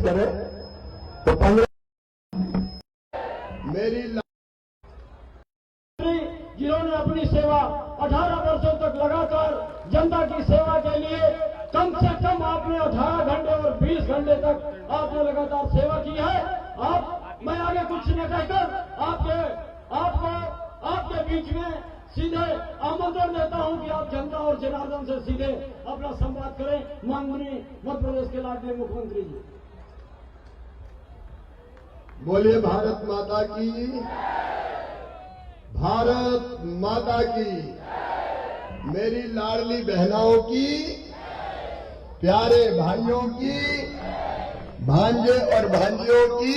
करें तो 15 मेरी जिन्होंने अपनी सेवा 18 वर्षों तक लगातार जनता की सेवा के लिए कम से कम आपने 18 घंटे और 20 घंटे तक आपने लगातार सेवा की है। मैं आगे कुछ न कहकर आपके बीच में सीधे आमंत्रण देता हूं कि आप जनता और जनार्दन से सीधे अपना संवाद करें। माननीय मध्य प्रदेश के लाडले मुख्यमंत्री जी, बोलिए भारत माता की, भारत माता की। मेरी लाडली बहनाओं की, प्यारे भाइयों की, भांजे और भांजियों की,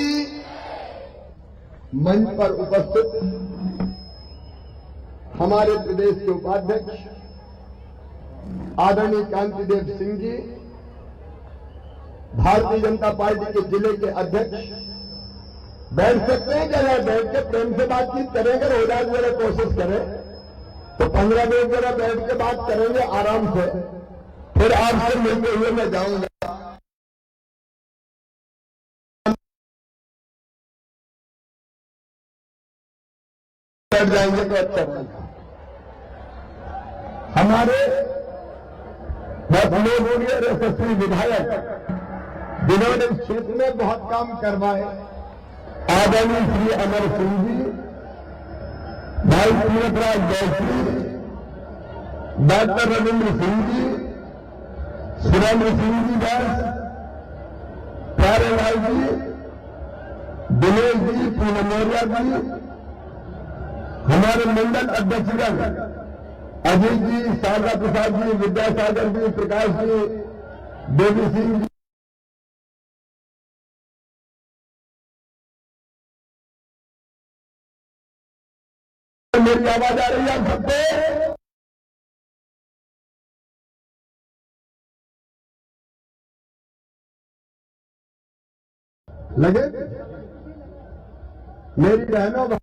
मंच पर उपस्थित हमारे प्रदेश के उपाध्यक्ष आदरणीय कांतिदेव सिंह जी, भारतीय जनता पार्टी के जिले के अध्यक्ष, बैठ सकते हैं जरा, बैठ के प्रेम से बातचीत करेंगे, रोजाज जरा कोशिश करें तो 15 मिनट जरा बैठ के बात करेंगे आराम से, फिर आपसे मिलते हुए मैं जाऊंगा। बैठ जाएंगे तो अच्छा रहेगा। हमारे बहुत लोकप्रिय यशस्वी विधायक जिन्होंने इस क्षेत्र में बहुत काम करवाए, आदरणीय श्री अमर सिंह जी, भाई तीरथराज जैसरी, डॉक्टर रविंद्र सिंह जी, सुरेंद्र सिंह जी दास, प्यारे लाल जी, दिनेश जी, पूनम मौर्य जी, हमारे मंडल अध्यक्षगण अजीत जी, शारदा प्रसाद जी, विद्यासागर जी, प्रकाश जी, देवी सिंह जी, मेरी आवाज आ रही है आप सबको? लगे? मेरी बहनों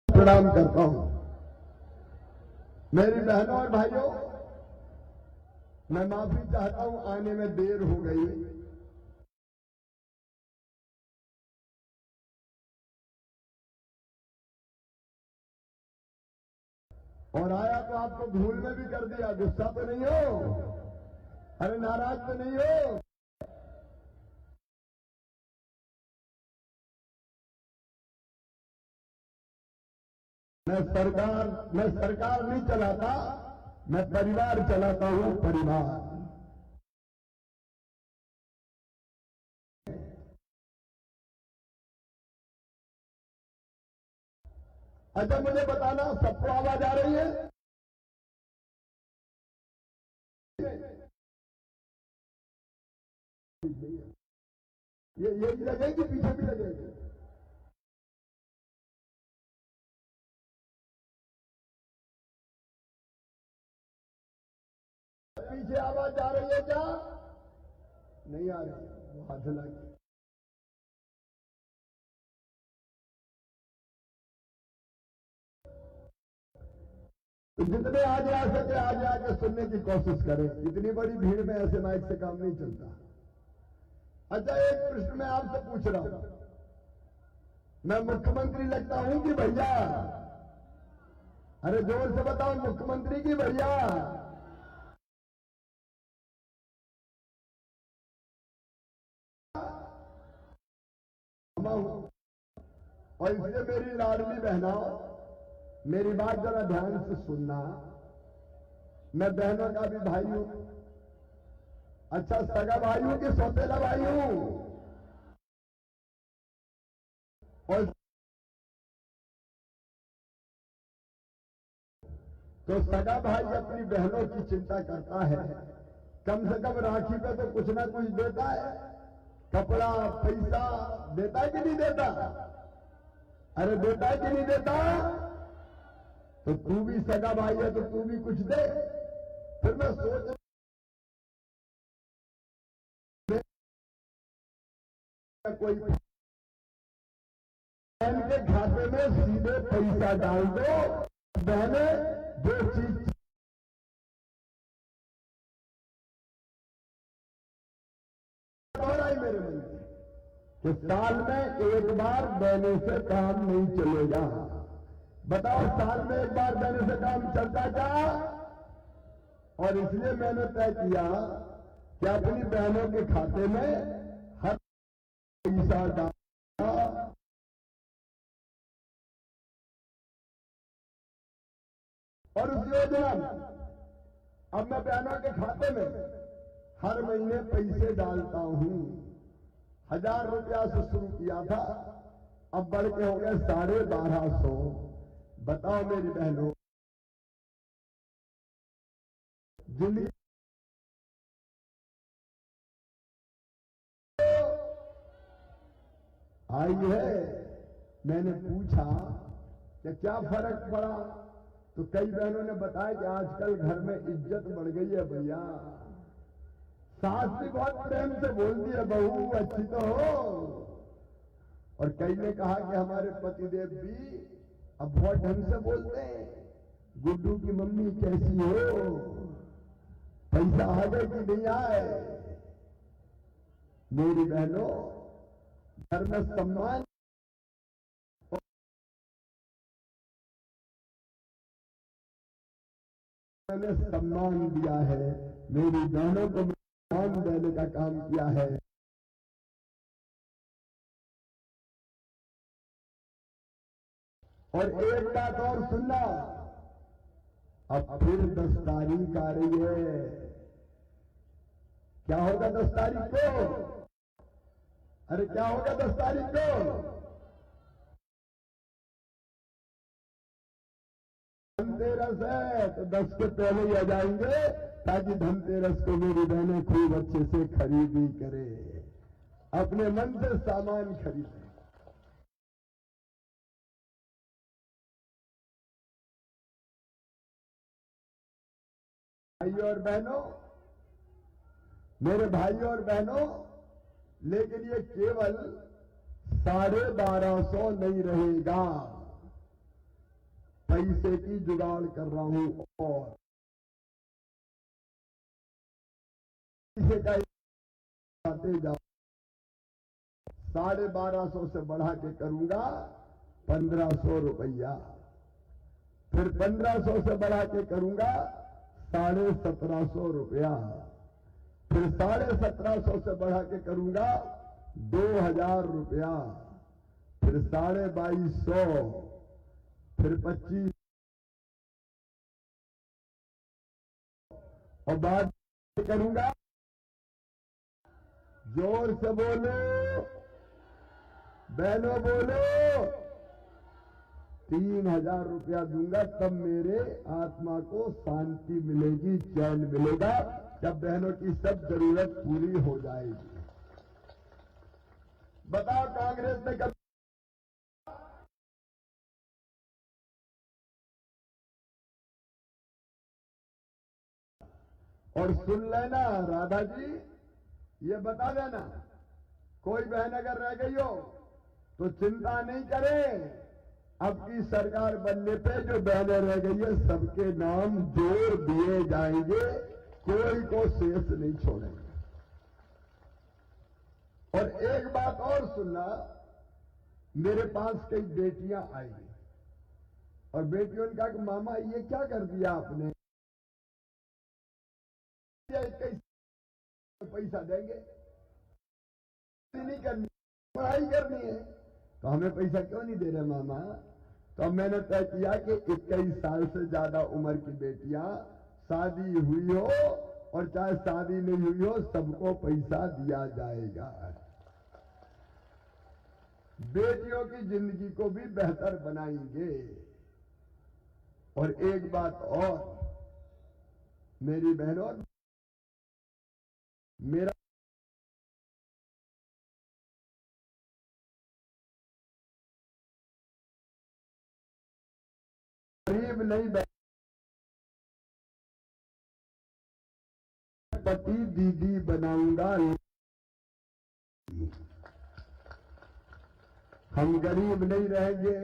प्रणाम करता हूं। मेरी बहनों और भाइयों, मैं माफी चाहता हूं, आने में देर हो गई। और आया तो आपको भूल में भी कर दिया, गुस्सा तो नहीं हो? अरे नाराज तो नहीं हो? मैं सरकार नहीं चलाता, मैं परिवार चलाता हूं, परिवार। अच्छा मुझे बताना, सबको आवाज आ रही है? ये लगेगी, पीछे भी लगेगी। पीछे आवाज आ रही है क्या? नहीं आ रही, हाथ हिलाइए। तो जितने आज आ सके आज आके सुनने की कोशिश करें। इतनी बड़ी भीड़ में ऐसे माइक से काम नहीं चलता। अच्छा, एक प्रश्न मैं आपसे पूछ रहा हूं, मैं मुख्यमंत्री लगता हूं कि भैया? अरे जोर से बताओ, मुख्यमंत्री की भैया? और इसलिए मेरी लाडली बहनाओं, मेरी बात जरा ध्यान से सुनना। मैं बहनों का भी भाई हूं। अच्छा, सगा भाई हूं कि सौतेला भाई हूं? और तो सगा भाई अपनी बहनों की चिंता करता है, कम से कम राखी पे तो कुछ ना कुछ देता है, कपड़ा पैसा देता है कि नहीं देता? अरे देता है कि नहीं देता? तो तू भी सगा भाई है तो तू भी कुछ दे। फिर मैं सोच कोई बहन के खाते में सीधे पैसा डाल दो, बहने जो चीज कि साल में एक बार देने से काम नहीं चलेगा। बताओ, साल में एक बार देने से काम चलता क्या? और इसलिए मैंने तय किया कि अपनी बहनों के खाते में हर पैसा डाला और उस योजना में अब मैं बहनों के खाते में हर महीने पैसे डालता हूं। 1000 रुपया से शुरू किया था, अब बढ़ के हो गए 1250। बताओ मेरी बहनों, जिंदगी आई है। मैंने पूछा कि क्या फर्क पड़ा, तो कई बहनों ने बताया कि आजकल घर में इज्जत बढ़ गई है भैया। सास भी बहुत प्रेम से बोलती है, बहू अच्छी तो हो। और कई ने कहा कि हमारे पतिदेव भी अब बहुत ढंग से बोलते हैं, गुड्डू की मम्मी कैसी हो, पैसा आ गए कि नहीं आए। मेरी बहनों, घर में सम्मान मैंने सम्मान दिया है, मेरी बहनों को सम्मान देने का काम किया है। और एक बात और सुनना, अब फिर 10 तारीख आ रही है। क्या होगा 10 तारीख को? अरे क्या होगा 10 तारीख को? धनतेरस है, तो 10 के पहले ही आ जाएंगे, ताकि धनतेरस को मेरी बहनें खूब अच्छे से खरीदी करे, अपने मन से सामान खरीदें। भाइयों और बहनों, मेरे भाइयों और बहनों, लेकिन ये केवल 1250 नहीं रहेगा। पैसे की जुगाड़ कर रहा हूं और पैसे का आते जाओ। 1250 से बढ़ा के करूंगा 1500 रुपया, फिर 1500 से बढ़ा के करूंगा 1750 रुपया, फिर 1750 से बढ़ा के करूंगा 2000 रुपया, फिर 2250, फिर 25 और बाद करूंगा। जोर से बोलो बहनों, बोलो 3000 रुपया दूंगा, तब मेरे आत्मा को शांति मिलेगी, चैन मिलेगा, जब बहनों की सब जरूरत पूरी हो जाएगी। बताओ, कांग्रेस ने कभी और सुन लेना राधा जी, ये बता देना, कोई बहन अगर रह गई हो तो चिंता नहीं करें, अब की सरकार बनने पे जो बहनें रह गई है सबके नाम जोड़ दिए जाएंगे, कोई को शेष नहीं छोड़ेंगे। और एक बात और सुनना, मेरे पास कई बेटियां आई और बेटियों ने कहा कि मामा ये क्या कर दिया आपने, 21 पैसा देंगे, नहीं करनी, पढ़ाई करनी है, तो हमें पैसा क्यों नहीं दे रहे मामा। तो मैंने तय किया कि 21 साल से ज्यादा उम्र की बेटियां, शादी हुई हो और चाहे शादी नहीं हुई हो, सबको पैसा दिया जाएगा। बेटियों की जिंदगी को भी बेहतर बनाएंगे। और एक बात और मेरी बहनों, मेरा गरीब नहीं, पति दीदी बनाऊंगा। हम गरीब नहीं रहेंगे,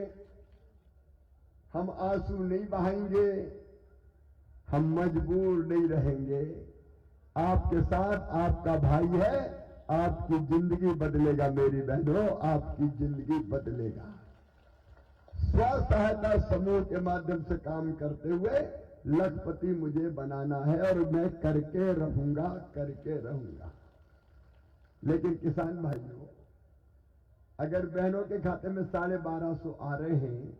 हम आंसू नहीं बहाएंगे, हम मजबूर नहीं रहेंगे। आपके साथ आपका भाई है, आपकी जिंदगी बदलेगा मेरी बहनों, आपकी जिंदगी बदलेगा। स्व सहायता समूह के माध्यम से काम करते हुए लखपति मुझे बनाना है और मैं करके रहूंगा, करके रहूंगा। लेकिन किसान भाइयों, अगर बहनों के खाते में 1250 आ रहे हैं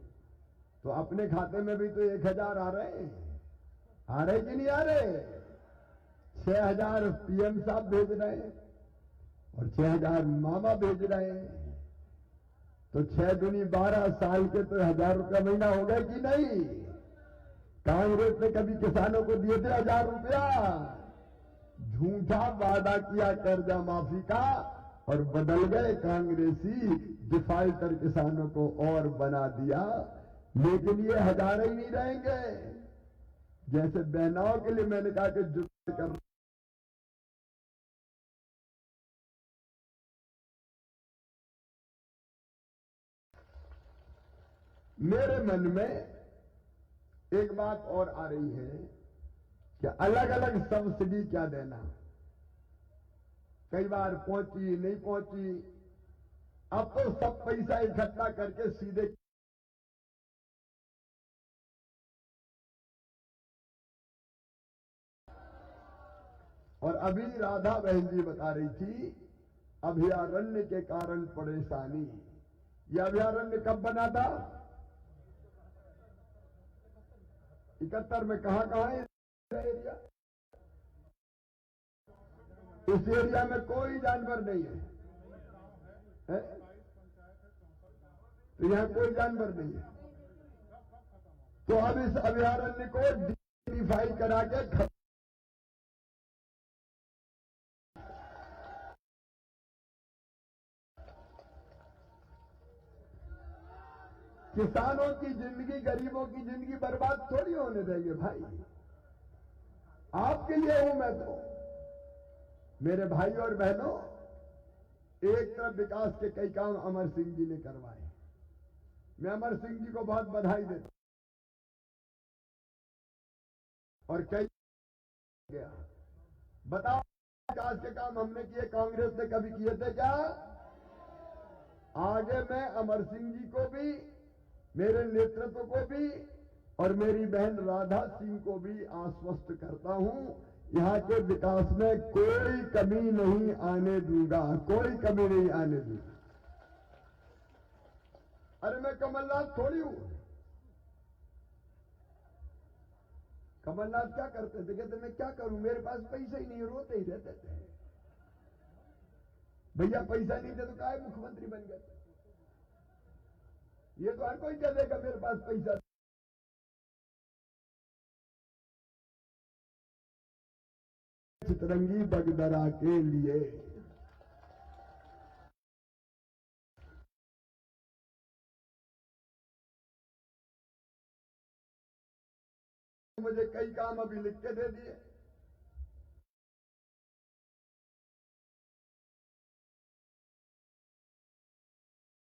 तो अपने खाते में भी तो 1000 आ रहे हैं। आ रहे कि नहीं आ रहे? 6000 पीएम साहब भेज रहे हैं और 6000 मामा भेज रहे हैं। तो 6 दूनी 12 साल के तो 1000 रुपया महीना हो गए कि नहीं? कांग्रेस ने कभी किसानों को दिए थे 1000 रुपया? झूठा वादा किया कर्जा माफी का और बदल गए कांग्रेसी, डिफाल्टर किसानों को और बना दिया। लेकिन ये 1000 ही नहीं रहेंगे। जैसे बहनाओं के लिए मैंने कहा कि जुट कर मेरे मन में एक बात और आ रही है कि अलग अलग सब्सिडी क्या देना। कई बार पहुंची, नहीं पहुंची। अब तो सब पैसा इकट्ठा करके सीधे और अभी राधा बहन जी बता रही थी अभयारण्य के कारण परेशानी। यह अभयारण्य कब बना था? 71 में। कहां है एरिया? इस एरिया में कोई जानवर नहीं है, तो यहां कोई जानवर नहीं है। तो अब इस अभयारण्य को डिफाई करा के किसानों की जिंदगी, गरीबों की जिंदगी बर्बाद थोड़ी होने देंगे भाई। आपके लिए हूं मैं तो। मेरे भाई और बहनों, एक तरफ विकास के कई काम अमर सिंह जी ने करवाए। मैं अमर सिंह जी को बहुत बधाई देता और कई गया। बताओ, विकास के काम हमने किए, कांग्रेस ने कभी किए थे क्या? आगे मैं अमर सिंह जी को भी, मेरे नेतृत्व को भी और मेरी बहन राधा सिंह को भी आश्वस्त करता हूं, यहां के विकास में कोई कमी नहीं आने दूंगा, कोई कमी नहीं आने दूंगा। अरे मैं कमलनाथ थोड़ी हूं। कमलनाथ क्या करते थे? कहते मैं क्या करूं, मेरे पास पैसा ही नहीं, रोते ही रहते थे। भैया पैसा नहीं थे तो काहे मुख्यमंत्री बन गए? ये तो हर कोई कह देगा मेरे पास पैसा। चितरंगी बगदरा के लिए मुझे कई काम अभी लिख के दे दिए।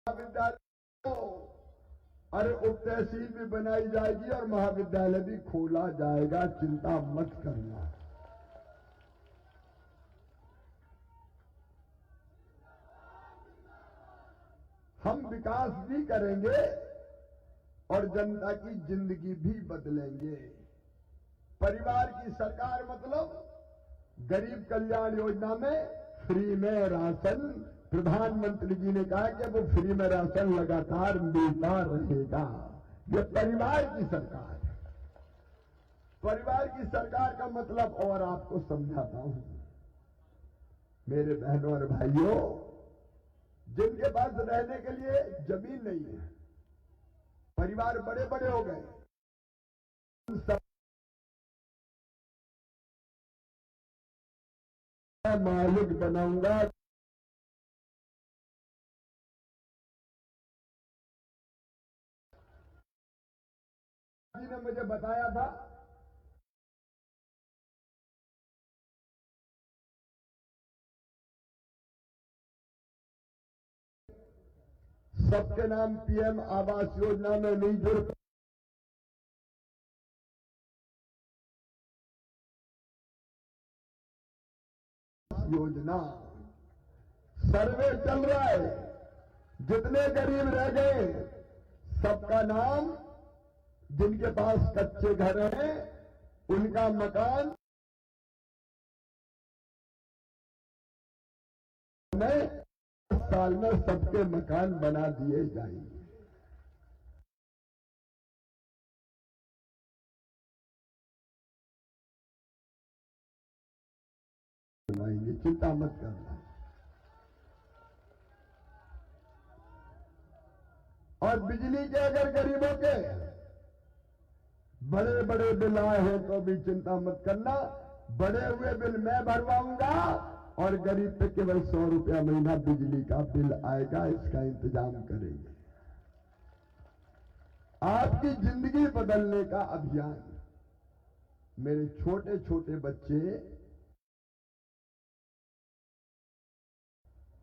महाविद्यालय, अरे उप तहसील भी बनाई जाएगी और महाविद्यालय भी खोला जाएगा, चिंता मत करना। हम विकास भी करेंगे और जनता की जिंदगी भी बदलेंगे। परिवार की सरकार मतलब गरीब कल्याण योजना में फ्री में राशन, प्रधानमंत्री जी ने कहा कि वो फ्री में राशन लगातार मिलता रहेगा। ये परिवार की सरकार है। परिवार की सरकार का मतलब और आपको समझाता हूं। मेरे बहनों और भाइयों, जिनके पास रहने के लिए जमीन नहीं है, परिवार बड़े बड़े हो गए, मालिक बनाऊंगा। जी ने मुझे बताया था सबके नाम पीएम आवास योजना में नहीं जुड़ योजना सर्वे चल रहा है, जितने गरीब रह गए सबका नाम, जिनके पास कच्चे घर हैं उनका मकान में 10 साल में सबके मकान बना दिए जाएंगे। चिंता मत करना। और बिजली के अगर गरीबों के बड़े बड़े बिल आए हैं तो भी चिंता मत करना, बड़े हुए बिल मैं भरवाऊंगा और गरीब पे केवल 100 रुपया महीना बिजली का बिल आएगा, इसका इंतजाम करेंगे। आपकी जिंदगी बदलने का अभियान। मेरे छोटे छोटे बच्चे,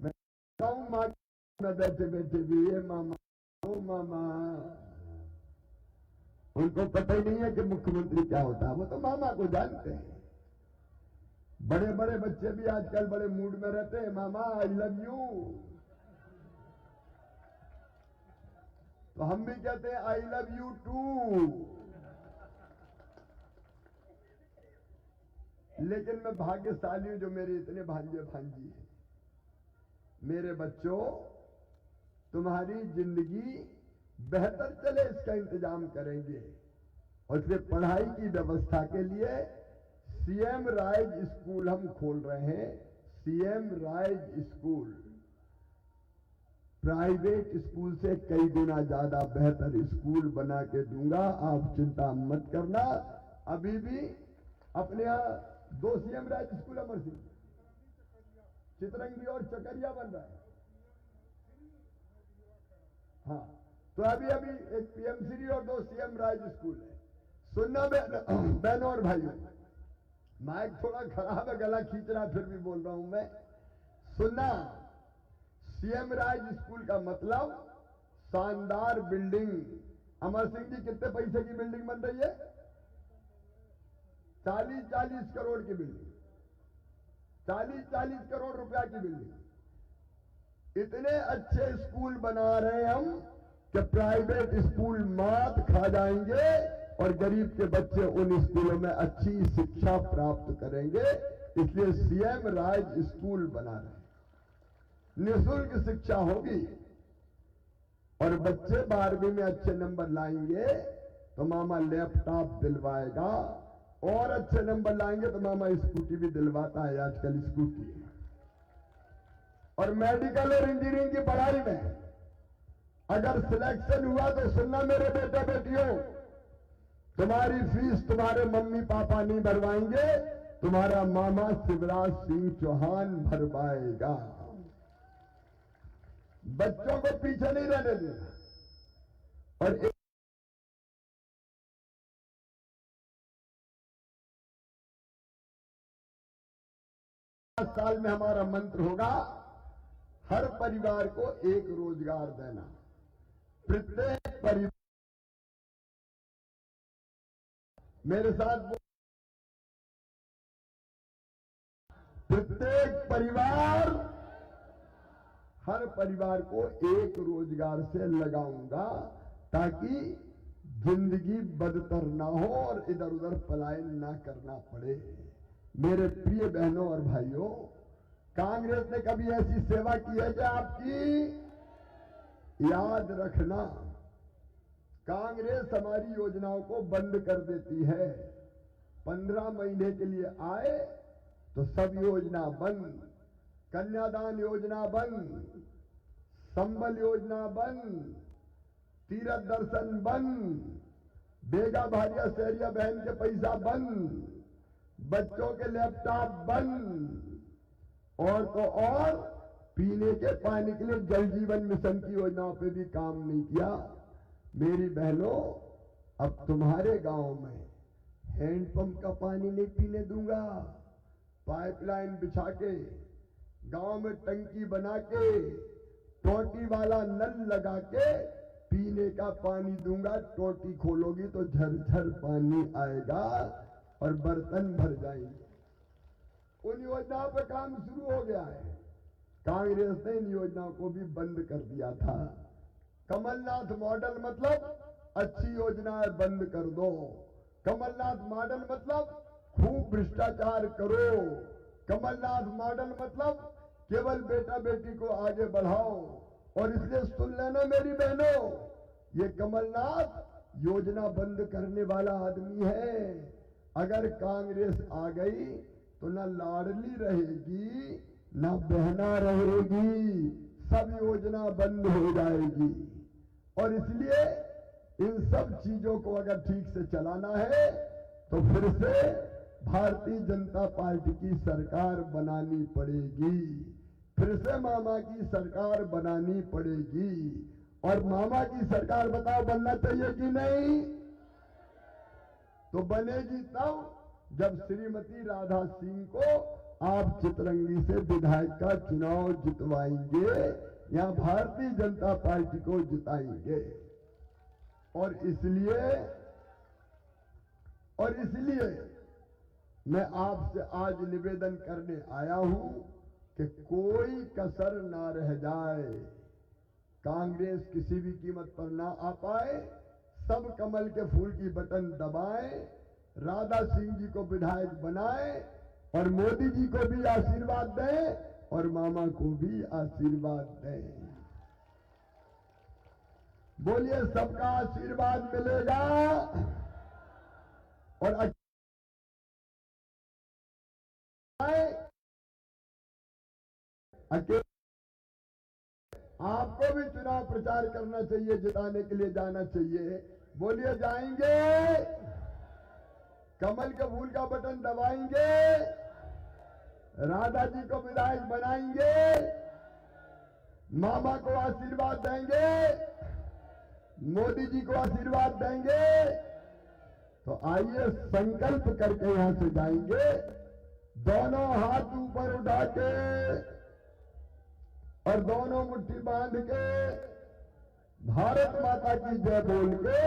मैं कहूं मां में बैठे बैठे भी ये मामा ओ मामा, उनको पता ही नहीं है कि मुख्यमंत्री क्या होता है, वो तो मामा को जानते हैं। बड़े बड़े बच्चे भी आजकल बड़े मूड में रहते हैं, मामा आई लव यू। तो हम भी कहते हैं आई लव यू टू। लेकिन मैं भाग्यशाली हूं जो मेरे इतने भांजे भांजी हैं। मेरे बच्चों, तुम्हारी जिंदगी बेहतर चले इसका इंतजाम करेंगे, और इसलिए पढ़ाई की व्यवस्था के लिए सीएम राइज स्कूल हम खोल रहे हैं। CM rise school private school से कई गुना ज्यादा बेहतर स्कूल बना के दूंगा, आप चिंता मत करना। अभी भी अपने यहां 2 CM rise school Amar Singh, Chitrangi और चकरिया बन रहा है। हाँ, तो अभी एक पीएमश्री और 2 सीएम राइज स्कूल है। सुनना बहनों और भाइयों, माइक थोड़ा खराब है, गला खींच रहा, फिर भी बोल रहा हूं मैं। सुनना, सीएम राइज स्कूल का मतलब शानदार बिल्डिंग। अमर सिंह जी, कितने पैसे की बिल्डिंग बन रही है? 40-40 करोड़ की बिल्डिंग, 40-40 करोड़ रुपया की बिल्डिंग। इतने अच्छे स्कूल बना रहे हैं हम कि प्राइवेट स्कूल मात खा जाएंगे और गरीब के बच्चे उन स्कूलों में अच्छी शिक्षा प्राप्त करेंगे। इसलिए सीएम राइज स्कूल बना रहे हैं। निःशुल्क शिक्षा होगी, और बच्चे 12वीं में अच्छे नंबर लाएंगे तो मामा लैपटॉप दिलवाएगा, और अच्छे नंबर लाएंगे तो मामा स्कूटी भी दिलवाता है आजकल, स्कूटी। और मेडिकल और इंजीनियरिंग की पढ़ाई में अगर सिलेक्शन हुआ तो सुनना मेरे बेटे बेटियों, तुम्हारी फीस तुम्हारे मम्मी पापा नहीं भरवाएंगे, तुम्हारा मामा शिवराज सिंह चौहान भरवाएगा। बच्चों को पीछे नहीं रहने देना। और एक साल में हमारा मंत्र होगा, हर परिवार को एक रोजगार देना। प्रत्येक परिवार, मेरे साथ, प्रत्येक परिवार, हर परिवार को एक रोजगार से लगाऊंगा, ताकि जिंदगी बदतर ना हो और इधर उधर पलायन ना करना पड़े। मेरे प्रिय बहनों और भाइयों, कांग्रेस ने कभी ऐसी सेवा की है क्या आपकी? याद रखना, कांग्रेस हमारी योजनाओं को बंद कर देती है। 15 महीने के लिए आए तो सब योजना बंद, कन्यादान योजना बंद, संबल योजना बंद, तीर्थ दर्शन बंद, बेगा भारिया शहरिया बहन के पैसा बंद, बच्चों के लैपटॉप बंद, और तो और पीने के पानी के लिए जल जीवन मिशन की योजनाओं पे भी काम नहीं किया। मेरी बहनों, अब तुम्हारे गांव में हैंडपंप का पानी नहीं पीने दूंगा, पाइपलाइन बिछा के, गांव में टंकी बना के, टोटी वाला नल लगा के पीने का पानी दूंगा। टोटी खोलोगी तो झरझर पानी आएगा और बर्तन भर जाएंगे। उन योजनाओं पर काम शुरू हो गया है। कांग्रेस ने इन योजनाओं को भी बंद कर दिया था। कमलनाथ मॉडल मतलब अच्छी योजनाएं बंद कर दो। कमलनाथ मॉडल मतलब खूब भ्रष्टाचार करो। कमलनाथ मॉडल मतलब केवल बेटा बेटी को आगे बढ़ाओ। और इसलिए सुन लेना मेरी बहनों, ये कमलनाथ योजना बंद करने वाला आदमी है। अगर कांग्रेस आ गई तो ना लाडली रहेगी ना बहना रहेगी, सब योजना बंद हो जाएगी। और इसलिए इन सब चीजों को अगर ठीक से चलाना है तो फिर से भारतीय जनता पार्टी की सरकार बनानी पड़ेगी। फिर से मामा की सरकार बनानी पड़ेगी। और मामा की सरकार बताओ बनना चाहिए कि नहीं? तो बनेगी तब जब श्रीमती राधा सिंह को आप चितरंगी से विधायक का चुनाव जितवाएंगे या भारतीय जनता पार्टी को जिताएंगे। और इसलिए मैं आपसे आज निवेदन करने आया हूं कि कोई कसर ना रह जाए, कांग्रेस किसी भी कीमत पर ना आ पाए। सब कमल के फूल की बटन दबाएं, राधा सिंह जी को विधायक बनाएं और मोदी जी को भी आशीर्वाद दें और मामा को भी आशीर्वाद दें। बोलिए सबका आशीर्वाद मिलेगा। और अकेले आपको भी चुनाव प्रचार करना चाहिए, जिताने के लिए जाना चाहिए। बोलिए जाएंगे, कमल के फूल का बटन दबाएंगे, राधा जी को विधायक बनाएंगे, मामा को आशीर्वाद देंगे, मोदी जी को आशीर्वाद देंगे। तो आइए संकल्प करके यहां से जाएंगे, दोनों हाथ ऊपर उठा के और दोनों मुट्ठी बांध के भारत माता की जय बोल के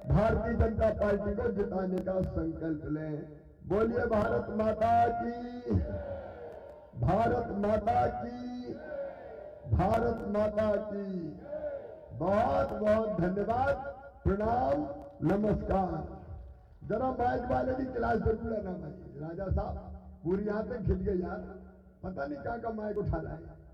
भारतीय जनता पार्टी को जिताने का संकल्प लें। बोलिए भारत माता की, भारत माता की, भारत माता की। बहुत बहुत धन्यवाद, प्रणाम, नमस्कार। जरा माइक वाले की क्लास जरूर लेना भाई। राजा साहब पूरी यहां तक खिंच गई यार, पता नहीं कहां का माइक उठा रहा है।